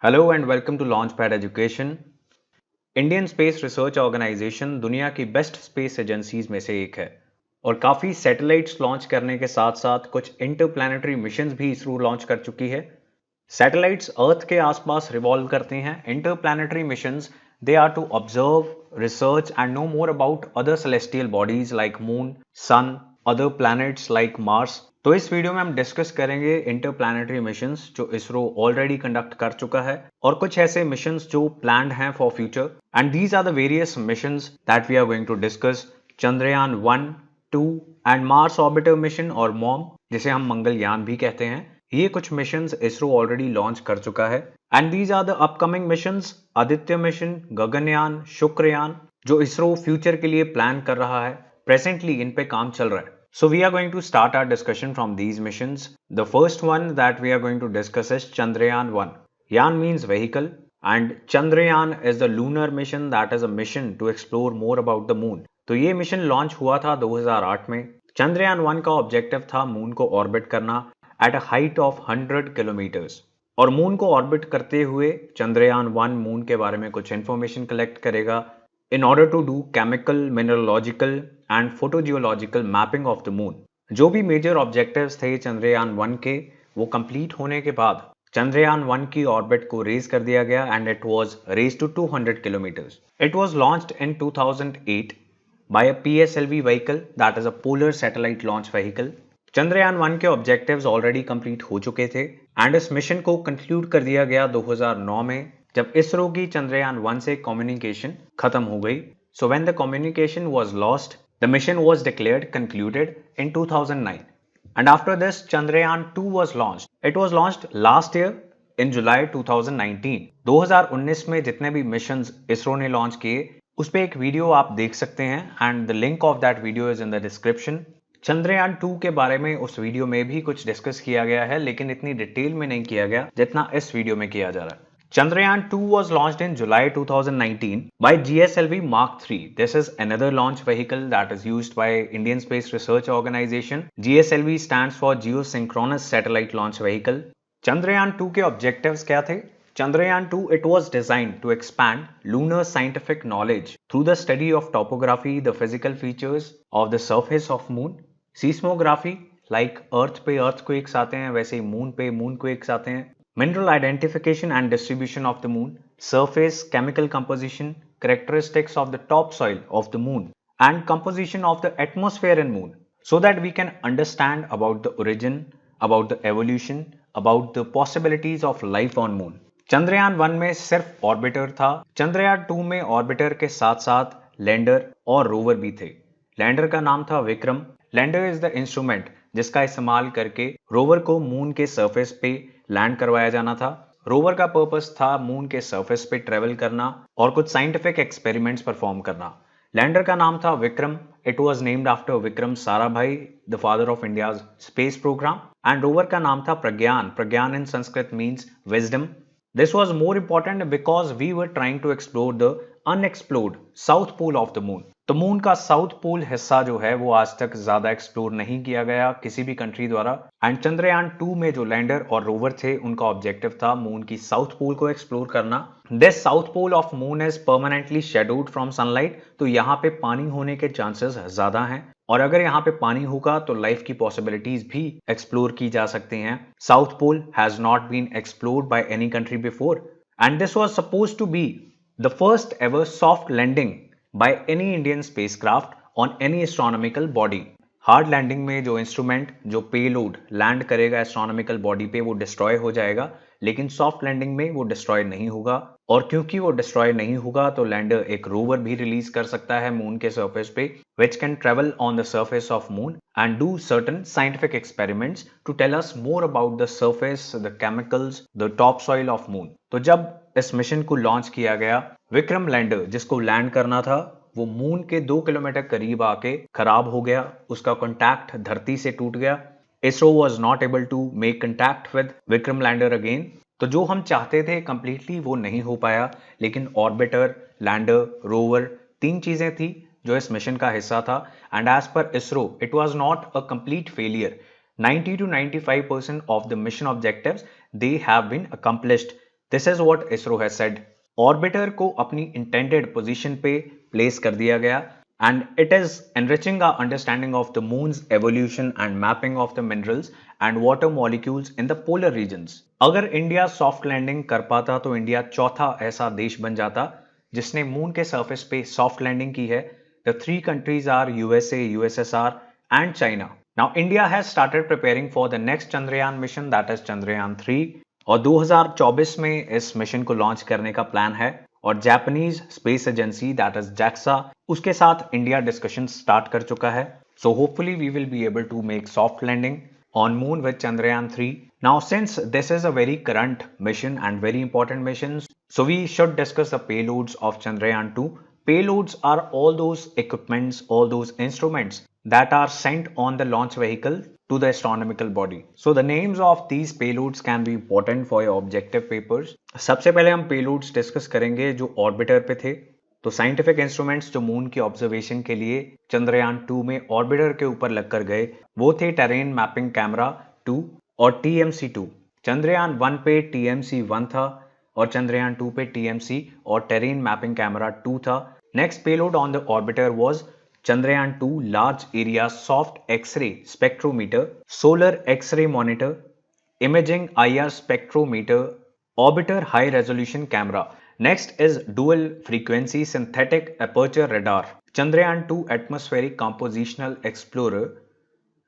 Hello and welcome to launchpad education. Indian space research organisation दुनिया की best space agencies में से एक है और काफ़ी सैटेलाइट्स लॉन्च करने के साथ साथ कुछ इंटरप्लैनेटरी मिशंस भी इसरो लॉन्च कर चुकी है। सैटेलाइट्स अर्थ के आसपास रिवॉल्व करते हैं। Interplanetary missions they are to observe, research and know more about other celestial bodies like moon, sun, other planets like Mars. तो इस वीडियो में हम डिस्कस करेंगे इंटरप्लैनेटरी मिशंस जो इसरो ऑलरेडी कंडक्ट कर चुका है और कुछ ऐसे मिशंस जो प्लान्ड हैं for future. And these are the various missions that we are going to discuss. Chandrayaan 1, 2 and Mars orbiter mission और मॉम, जिसे हम मंगलयान भी कहते हैं, ये कुछ मिशंस इसरो ऑलरेडी लॉन्च कर चुका है। And these are the upcoming missions Aditya mission, Gaganyaan, Shukrayaan, जो इसरो फ्यूचर के लिए प्लान कर रहा है। प्रेजेंटली इन पे काम चल रहा है। So we are going to start our discussion from these missions. The first one that we are going to discuss is Chandrayaan 1. Yan means vehicle and Chandrayaan is the lunar mission that is a mission to explore more about the moon. तो ये mission launch हुआ था 2008 में। चंद्रयान 1 का objective था moon को orbit करना at a height of 100 kilometres. और मून को ऑर्बिट करते हुए चंद्रयान 1 मून के बारे में कुछ इंफॉर्मेशन कलेक्ट करेगा in order to do chemical, mineralogical and photogeological mapping of the moon। जो भी मेजर ऑब्जेक्टिव्स थे चंद्रयान 1 के, वो कंप्लीट होने के बाद चंद्रयान 1 की ऑर्बिट को रेज कर दिया गया and it was raise to 200 kilometres. It was launched in 2008 by a PSLV vehicle that is a polar satellite launch vehicle. Chandrayaan 1 के ऑब्जेक्टिव्स ऑलरेडी कंप्लीट हो चुके थे एंड इस मिशन को कंक्लूड कर दिया गया 2009 में, जब इसरो की चंद्रयान 1 से कम्युनिकेशन खत्म हो गई। So when the communication was lost, the mission was declared concluded in 2009 and after this Chandrayaan 2 was launched. It was launched last year in July 2019। 2019 में जितने भी मिशंस इसरो ने लॉन्च किए उस पे एक वीडियो आप देख सकते हैं and the link of that video is in the description. Chandrayaan 2 के बारे में उस वीडियो में भी कुछ डिस्कस किया गया है, लेकिन इतनी डिटेल में नहीं किया गया जितना इस वीडियो में किया जा रहा है। Chandrayaan 2 was launched in July 2019 by GSLV Mark III. This is another launch vehicle that is used by Indian Space Research Organization. GSLV stands for Geosynchronous Satellite Launch Vehicle. Chandrayaan 2 के objectives क्या थे? Chandrayaan 2, it was designed to expand lunar scientific knowledge through the study of topography, the physical features of the surface of moon, seismography, like Earth पे earthquakes आते हैं, वैसे ही moon पे moonquakes आते हैं, mineral identification and distribution of the moon, surface, chemical composition, characteristics of the topsoil of the moon, and composition of the atmosphere in moon, so that we can understand about the origin, about the evolution, about the possibilities of life on moon. Chandrayaan 1 में सिर्फ orbiter था। चंद्रयान 2 में orbiter के साथ साथ lander और rover भी थे। लैंडर का नाम था Vikram. Lander is the instrument जिसका इस्तेमाल करके रोवर को मून के सरफेस पे लैंड करवाया जाना था। रोवर का पर्पस था मून के सरफेस पे ट्रेवल करना और कुछ साइंटिफिक एक्सपेरिमेंट्स परफॉर्म करना। लैंडर का नाम था Vikram. It was named after Vikram Sarabhai, the father of India's space programme. And rover का नाम था Pragyan. Pragyan in Sanskrit means wisdom. This was more important because we were trying to explore the unexplored south pole of the moon। तो moon का south pole हिस्सा जो है वो आज तक ज्यादा एक्सप्लोर नहीं किया गया किसी भी कंट्री द्वारा। एंड चंद्रयान 2 में जो लैंडर और रोवर थे उनका ऑब्जेक्टिव था मून की साउथ पोल को एक्सप्लोर करना। This south pole of moon is permanently shadowed from sunlight. तो यहाँ पे पानी होने के चांसेस ज्यादा हैं और अगर यहाँ पे पानी होगा तो लाइफ की पॉसिबिलिटीज भी एक्सप्लोर की जा सकती हैं। South pole has not been explored by any country before and this was supposed to be the first ever soft landing by any Indian spacecraft on any astronomical body। Hard landing में जो instrument, जो payload land करेगा astronomical body पे, वो destroy हो जाएगा, लेकिन soft landing में वो डिस्ट्रॉय नहीं होगा। और क्योंकि वो डिस्ट्रॉय नहीं होगा तो लैंडर एक रोवर भी रिलीज कर सकता है मून के सरफेस पे, which can travel on the surface of moon and do certain scientific experiments to tell us more about the surface, the chemicals, the topsoil of moon। तो जब इस मिशन को लॉन्च किया गया, विक्रम लैंडर जिसको land करना था वो मून के 2 किलोमीटर करीब आके खराब हो गया। उसका कॉन्टैक्ट धरती से टूट गया। ISRO was not able to make contact with Vikram lander again. तो जो हम चाहते थे कंप्लीटली वो नहीं हो पाया, लेकिन ऑर्बिटर, लैंडर, रोवर, 3 चीजें थी जो इस मिशन का हिस्सा था। And as per ISRO it was not a complete failure. 90 to 95% of the mission objectives they have been accomplished। This is what ISRO has said. Orbiter को अपनी इंटेंडेड पोजीशन पे प्लेस कर दिया गया and it is enriching our understanding of the moon's evolution and mapping of the minerals and water molecules in the polar regions. अगर India soft landing कर पाता तो इंडिया चौथा ऐसा देश बन जाता जिसने मून के सरफेस पे सॉफ्ट लैंडिंग की है। The three countries are USA, USSR and China. Now India has started preparing for the next Chandrayaan mission that is Chandrayaan 3 और 2024 में इस मिशन को लॉन्च करने का प्लान है और Japanese space agency that is JAXA उसके साथ इंडिया डिस्कशन स्टार्ट कर चुका है। So hopefully we will be able to make soft landing on moon with Chandrayaan 3. Now since this is a very current mission and very important mission, so we should discuss the payloads of Chandrayaan 2. Payloads are all those equipments, all those instruments that are sent on the launch vehicle to the astronomical body. So the names of these payloads can be important for your objective papers. सबसे पहले हम payloads discuss करेंगे जो orbiter पे थे। तो scientific instruments जो moon की ऑब्जर्वेशन के लिए चंद्रयान 2 में ऑर्बिटर के ऊपर लगकर गए वो थे टेरेन मैपिंग कैमरा 2 और टीएमसी 2। चंद्रयान 1 पे टीएमसी 1 था और चंद्रयान 2 पे टीएमसी और टेरेन मैपिंग कैमरा 2 था। Next payload on the orbiter was Chandrayaan 2 large area soft x-ray spectrometer, solar x-ray monitor, imaging IR spectrometer, orbiter high resolution camera. Next is dual frequency synthetic aperture radar, Chandrayaan 2 atmospheric compositional explorer,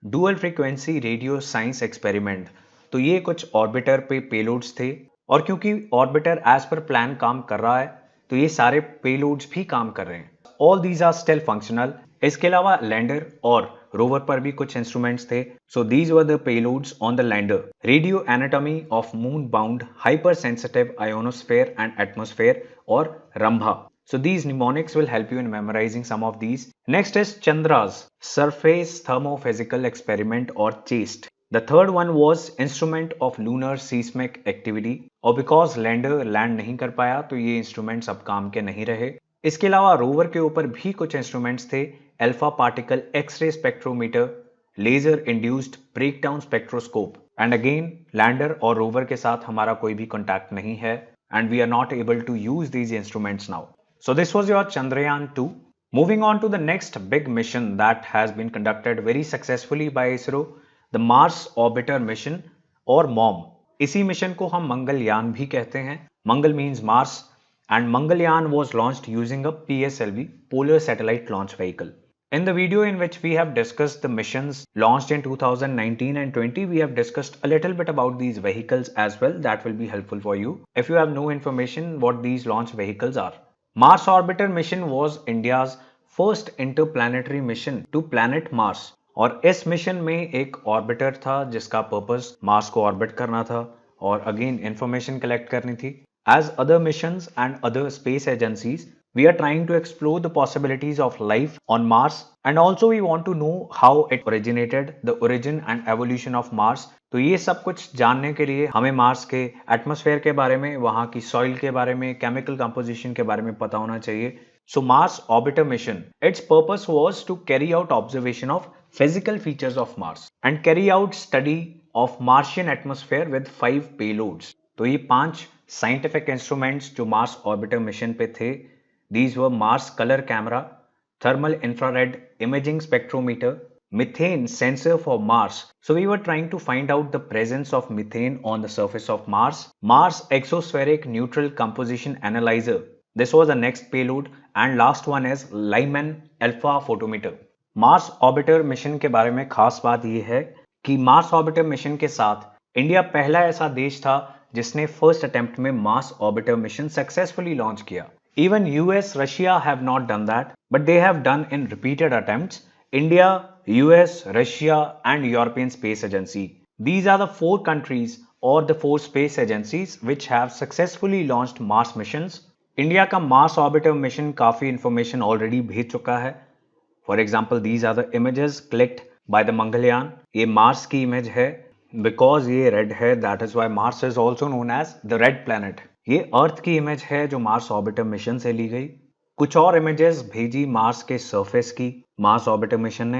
dual frequency radio science experiment। तो ये कुछ orbiter पे payloads थे और क्योंकि orbiter as per plan काम कर रहा है तो ये सारे पेलोड्स भी काम कर रहे हैं। All these are still functional. इसके अलावा लैंडर और रोवर पर भी कुछ इंस्ट्रूमेंट्स थे। So these were the payloads on the lander. Radio anatomy of moon bound hyper sensitive ionosphere and atmosphere और Rambha. So these mnemonics will help you in memorizing some of these. Next is Chandra's surface thermophysical experiment or CHAST. The third one was instrument of lunar seismic activity और because lander land नहीं कर पाया तो ये instruments अब काम के नहीं रहे। इसके अलावा रोवर के ऊपर भी कुछ इंस्ट्रूमेंट्स थे। Alpha particle x-ray spectrometer, laser induced breakdown spectroscope and again lander और रोवर के साथ हमारा कोई भी कॉन्टैक्ट नहीं है and we are not able to use these instruments now. So this was your Chandrayaan 2. Moving on to the next big mission that has been conducted very successfully by ISRO, the Mars Orbiter Mission or MOM. इसी mission को हम मंगलयान भी कहते हैं। मंगल means Mars and Mangalyaan was launched using a PSLV, Polar Satellite Launch Vehicle. In the video in which we have discussed the missions launched in 2019 and 20, we have discussed a little bit about these vehicles as well. That will be helpful for you if you have no information what these launch vehicles are. Mars Orbiter mission was India's first interplanetary mission to planet Mars और इस mission में एक orbiter था जिसका purpose Mars को orbit करना था और अगेन इंफॉर्मेशन कलेक्ट करनी थी। As other missions and other space agencies, we are trying to explore the possibilities of life on Mars and also we want to know how it originated, the origin and evolution of Mars। तो ये सब कुछ जानने के लिए हमें Mars के atmosphere के बारे में, वहां की सॉइल के बारे में, केमिकल कंपोजिशन के बारे में पता होना चाहिए। So Mars orbiter mission, its purpose was to carry out observation of physical features of Mars and carry out study of Martian atmosphere with 5 payloads. तो ये 5 साइंटिफिक इंस्ट्रूमेंट्स जो मार्स ऑर्बिटर मिशन पे थे, these were Mars colour camera, thermal infrared imaging spectrometer, methane sensor for Mars. So we were trying to find out the presence of methane on the surface of Mars. Mars exospheric neutral composition analyzer. This was the next payload and last one is Lyman alpha photometer. Mars orbiter mission के बारे में खास बात यह है कि Mars orbiter mission के साथ इंडिया पहला ऐसा देश था जिसने फर्स्ट अटेम्प्ट में Mars orbiter mission successfully launch किया। Even US, Russia have not done that, but they have done in repeated attempts. India, US, Russia and European Space Agency. These are the 4 countries or the 4 space agencies which have successfully launched Mars missions. India का Mars Orbiter mission काफी information already भेज चुका है। For example, these are the images clicked by the Mangalyaan. ये Mars की image है because ये red है, that is why Mars is also known as the red planet. ये Earth की image है जो Mars Orbiter mission से ली गई। कुछ और इमेजेस भेजी मार्स के सरफेस की मार्स ऑर्बिटर मिशन ने।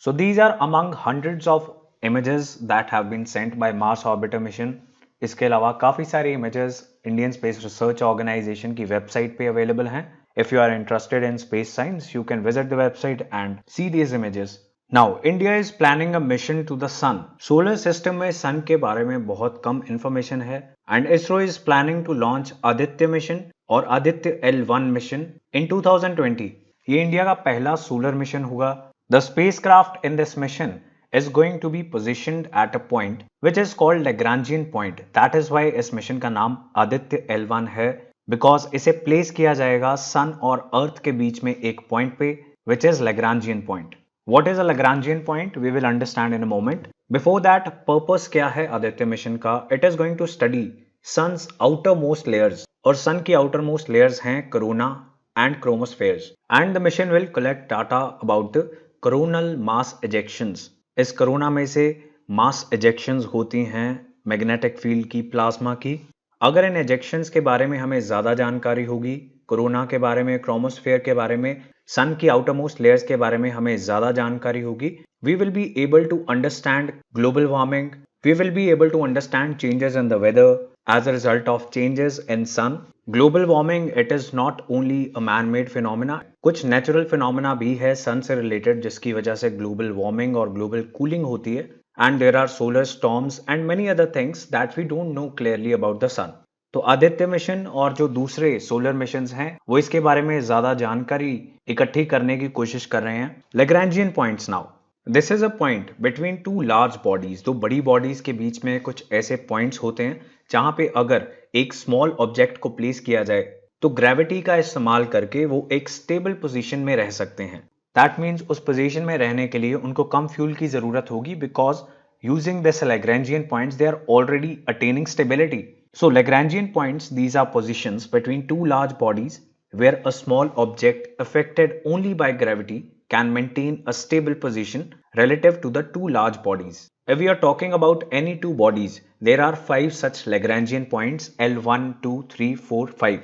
So these are among hundreds of images that have been sent by Mars Orbiter mission. इसके अलावा काफ़ी सारे images Indian space research organisation की वेबसाइट पे अवेलेबल हैं। If you are interested in space science, you can visit the website and see these images. Now, India is planning a mission to the sun. Solar system में sun के बारे में बहुत कम information है and ISRO is planning to launch Aditya mission और Aditya L1 mission in 2020. ये India का पहला सोलर मिशन होगा। The spacecraft in this mission is going to be positioned at a point which is called Lagrangian point. That is why इस mission का नाम Aditya L1 है, because इसे प्लेस किया जाएगा सन और अर्थ के बीच में एक पॉइंट पे which is Lagrangian point. What is a Lagrangian point we will understand in a moment. Before that, purpose क्या है आदित्य मिशन का? It is going to study sun's outermost layers, और सन की आउटर मोस्ट लेयर्स हैं corona and chromospheres, and the mission will collect data about the coronal mass ejections. इस corona में से मास एजेक्शंस होती हैं मैग्नेटिक फील्ड की, प्लाज्मा की। अगर इन एजेक्शंस के बारे में हमें ज्यादा जानकारी होगी, कोरोना के बारे में, क्रोमोस्फेयर के बारे में, सन की आउटर मोस्ट लेयर्स के बारे में हमें ज्यादा जानकारी होगी, we will be able to understand global warming, we will be able to understand changes in the weather as a result of changes in sun. Global warming it is not only a man made phenomena, कुछ natural phenomena भी है sun से related जिसकी वजह से global warming और global cooling होती है, and there are solar storms and many other things that we don't know clearly about the sun. तो आदित्य मिशन और जो दूसरे सोलर मिशंस हैं वो इसके बारे में ज्यादा जानकारी इकट्ठी करने की कोशिश कर रहे हैं। Lagrangian points now. This is a point between two large bodies. दो बड़ी बॉडीज के बीच में कुछ ऐसे पॉइंट्स होते हैं जहां पे अगर एक स्मॉल ऑब्जेक्ट को प्लेस किया जाए तो ग्रेविटी का इस्तेमाल करके वो एक स्टेबल पोजीशन में रह सकते हैं। दैट मीन्स उस पोजीशन में रहने के लिए उनको कम फ्यूल की जरूरत होगी, because using this Lagrangian points they are already attaining stability. So Lagrangian points, these are positions between two large bodies where a small object affected only by gravity can maintain a stable position relative to the two large bodies. If we are talking about any two bodies, there are 5 such Lagrangian points, L1, 2, 3, 4, 5.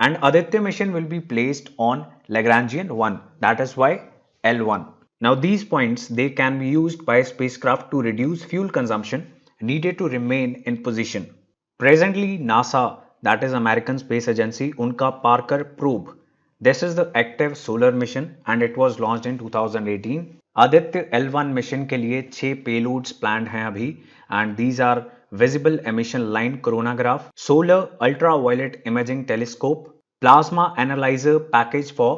And Aditya mission will be placed on Lagrangian 1. That is why L1. Now these points, they can be used by spacecraft to reduce fuel consumption needed to remain in position. Presently NASA, that is American Space Agency, उनका Parker probe. This is the active solar mission and it was launched in 2018. Aditya L1 mission के लिए 6 payloads planned हैं अभी, and these are visible emission line coronagraph, solar ultraviolet imaging telescope, plasma analyzer package for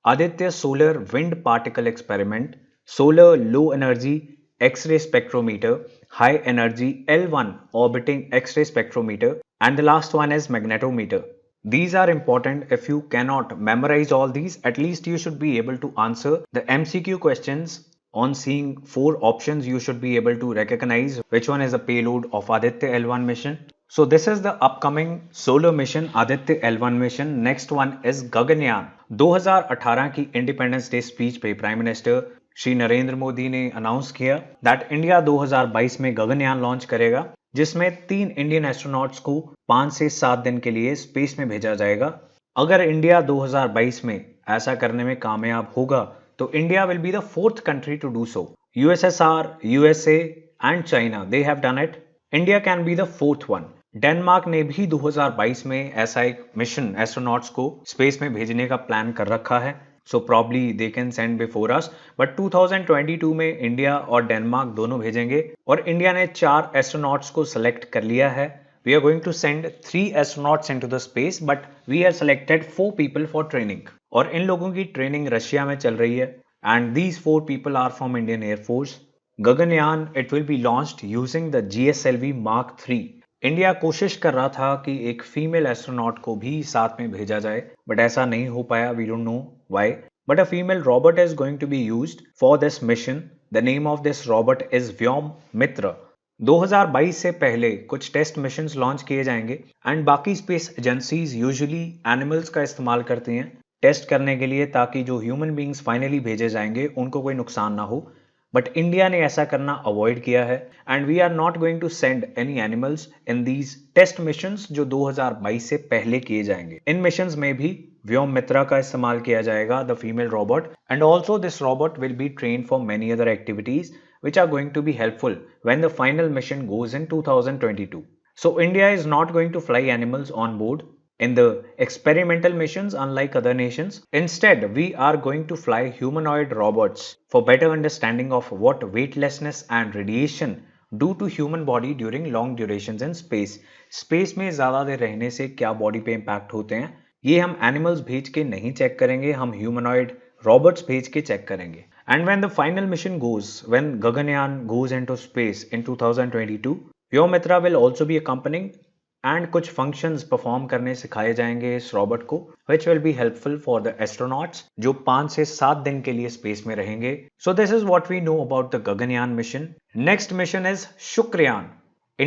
Aditya solar wind particle experiment, solar low energy X-ray spectrometer, high energy L1 orbiting X-ray spectrometer, and the last one is magnetometer. These are important. If you cannot memorize all these, at least you should be able to answer the MCQ questions. On seeing 4 options, you should be able to recognize which one is a payload of Aditya L1 mission. So this is the upcoming solar mission Aditya L1 mission. Next one is Gaganyaan. 2018 की independence day speech पे prime minister Shri Narendra Modi ने announce किया that India 2022 में Gaganyaan launch करेगा, जिसमें 3 Indian astronauts को 5 से 7 दिन के लिए स्पेस में भेजा जाएगा। अगर इंडिया 2022 में ऐसा करने में कामयाब होगा तो India will be the 4th country to do so. USSR, USA and China, they have done it. India can be the 4th one. Denmark ने भी 2022 में ऐसा एक मिशन एस्ट्रोनॉट्स को स्पेस में भेजने का प्लान कर रखा है, so probably they can send before us, but 2022 में इंडिया और डेनमार्क दोनों भेजेंगे और इंडिया ने 4 एस्ट्रोनॉट्स को सेलेक्ट कर लिया है। We are going to send 3 astronauts into the space, but we have selected 4 people for training, और इन लोगों की ट्रेनिंग रशिया में चल रही है, and these 4 people are from Indian air force. Gaganyaan it will be launched using the GSLV Mark 3। India कोशिश कर रहा था कि एक फीमेल एस्ट्रोनॉट को भी साथ में भेजा जाए, बट ऐसा नहीं हो पाया, we don't know why, but a female robot is going to be used for this mission. The name of this robot is Vyom Mitra. 2022 से पहले कुछ टेस्ट मिशंस लॉन्च किए जाएंगे, एंड बाकी स्पेस एजेंसीज यूजुअली एनिमल्स का इस्तेमाल करती हैं टेस्ट करने के लिए, ताकि जो ह्यूमन बींग्स फाइनली भेजे जाएंगे उनको कोई नुकसान ना हो, बट इंडिया ने ऐसा करना अवॉइड किया है, and we are not going to send any animals in these test missions जो 2022 से पहले किए जाएंगे। इन मिशंस में भी व्योम मित्रा का इस्तेमाल किया जाएगा, the female robot, and also this robot will be train for many other activities which are going to be helpful when the final mission goes in 2022. So India is not going to fly animals on board in the experimental missions unlike other nations. Instead, we are going to fly humanoid robots for better understanding of what weightlessness and radiation do to human body during long durations in space. Space में ज़्यादा देर रहने से क्या body पे impact होते हैं, ये हम एनिमल्स भेज के नहीं चेक करेंगे, हम ह्यूमनॉइड robots भेज के चेक करेंगे. And when the final mission goes, when Gaganyaan goes into space in 2022, Vyomitra will also be accompanying and कुछ functions perform करने सिखाए जाएंगे इस robot को, which will be helpful for the astronauts जो 5 से 7 दिन के लिए space में रहेंगे. So this is what we know about the Gaganyaan mission. Next mission is Shukrayaan.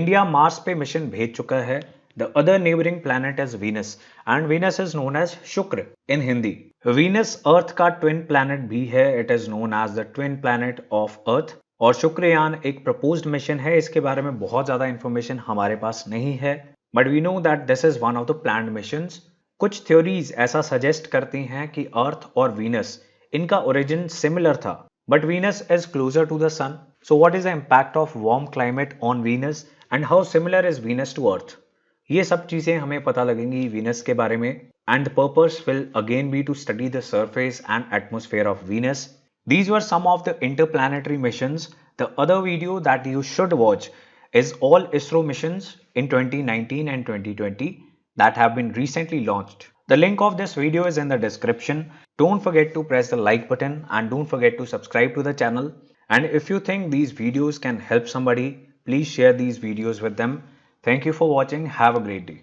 India Mars पे mission भेज चुका है. The other neighboring planet is Venus and Venus is known as Shukra in Hindi. Venus Earth का twin planet भी है. It is known as the twin planet of Earth. और शुक्रयान एक proposed mission है. इसके बारे में बहुत ज़्यादा information हमारे पास नहीं है. But we know that this is one of the planned missions. कुछ theories ऐसा suggest करती हैं कि Earth और Venus इनका origin similar था. But Venus is closer to the Sun. So what is the impact of warm climate on Venus and how similar is Venus to Earth? ये सब चीजें हमें पता लगेंगी Venus के बारे में. And the purpose will again be to study the surface and atmosphere of Venus. These were some of the interplanetary missions. The other video that you should watch is all ISRO missions in 2019 and 2020 that have been recently launched. The link of this video is in the description. Don't forget to press the like button and don't forget to subscribe to the channel. And if you think these videos can help somebody, please share these videos with them. Thank you for watching. Have a great day.